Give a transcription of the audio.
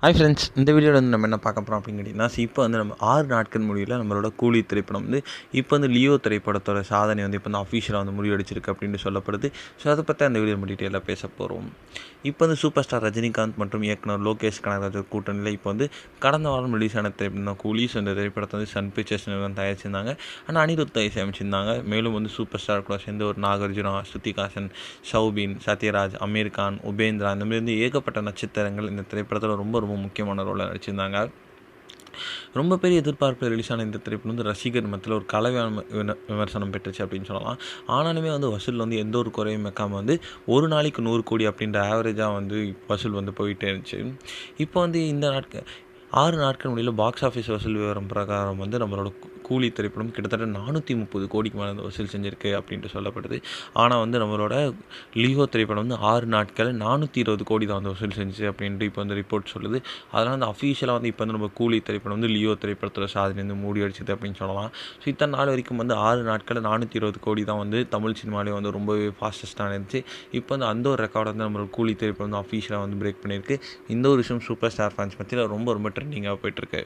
Hi friends, இந்த வீடியோவில் வந்து நம்ம என்ன பார்க்க போகிறோம் அப்படின்னு கேட்டிங்கன்னா, இப்போ வந்து நம்ம 6 நாட்கள் முடிவில் நம்மளோட கூலி திரைப்படம் வந்து இப்போ வந்து லியோ திரைப்படத்தோட சாதனை வந்து இப்போ வந்து அஃபீஷியலாக வந்து முறியடிச்சிருக்கு அப்படின்னு சொல்லப்படுது. ஸோ அதை பற்றி அந்த வீடியோ நம்ம டீட்டெயிலாக பேச போகிறோம். இப்போ வந்து சூப்பர் ஸ்டார் ரஜினிகாந்த் மற்றும் இயக்குனர் லோகேஷ் கனகராஜ் கூட்டணியில் இப்போ வந்து கடந்த வாரம் ரிலீஸ் ஆன திரைப்படம் தான் கூலி. ஸோ இந்த திரைப்படத்தை வந்து சன் பிக்சர்ஸ் நிறுவனம் தயாரிச்சிருந்தாங்க. ஆனால் அனிருத் இசையமைச்சிருந்தாங்க. மேலும் வந்து சூப்பர் ஸ்டார் கூட சேர்ந்து ஒரு நாகார்ஜுனா, ஸ்ருதிஹாசன், ஷௌபின், சத்யராஜ், அமீர் கான், உபேந்திரா இந்த மாதிரி வந்து ஏகப்பட்ட நட்சத்திரங்கள் இந்த திரைப்படத்தில் ரொம்ப முக்கியமான ரோலில் நடிச்சிருந்தாங்க. ரொம்ப பெரிய எதிர்பார்ப்பில் ரிலீஸ் ஆன இந்த திரைப்படம் வந்து ரசிகர் மத்தியில் ஒரு கலவையான விமர்சனம் பெற்றுச்சு அப்படின்னு சொல்லலாம். ஆனாலுமே வந்து வசூல் வந்து எந்த ஒரு குறையும் வைக்காமல் வந்து ஒரு நாளைக்கு 100 கோடி அப்படின்ற ஆவரேஜாக வந்து வசூல் வந்து போயிட்டே இருந்துச்சு. இப்போ வந்து இந்த 6 நாட்கள் முடியல பாக்ஸ் ஆஃபீஸ் வசூல் விவரம் பிரகாரம் வந்து நம்மளோட கூலி திரைப்படம் கிட்டத்தட்ட 430 கோடிக்கு மேலே வசூல் செஞ்சுருக்கு அப்படின்ட்டு சொல்லப்படுது. ஆனால் வந்து நம்மளோட லியோ திரைப்படம் வந்து 6 நாட்கள் 420 கோடி தான் வந்து வசூல் செஞ்சுச்சு அப்படின்ட்டு இப்போ வந்து ரிப்போர்ட் சொல்லுது. அதனால் வந்து அஃபீஷியலாக வந்து இப்போ வந்து நம்ம கூலி திரைப்படம் வந்து லியோ திரைப்படத்தோட சாதனை வந்து மூடி அடிச்சது அப்படின்னு சொல்லலாம். ஸோ இத்தனை நாள் வரைக்கும் வந்து 6 நாட்கள் 420 கோடி தான் வந்து தமிழ் சினிமாலே வந்து ரொம்பவே ஃபாஸ்டஸ்ட்டாக இருந்துச்சு. இப்போ வந்து அந்த ஒரு ரெக்கார்டை வந்து நம்மளோட கூலி திரைப்படம் வந்து அஃபீஷியலாக வந்து பிரேக் பண்ணியிருக்கு. இந்த ஒரு விஷயம் சூப்பர் ஸ்டார் ஃபேன்ஸ் மத்தியில் ரொம்ப ட்ரெண்டிங்காக போயிட்டுருக்கு.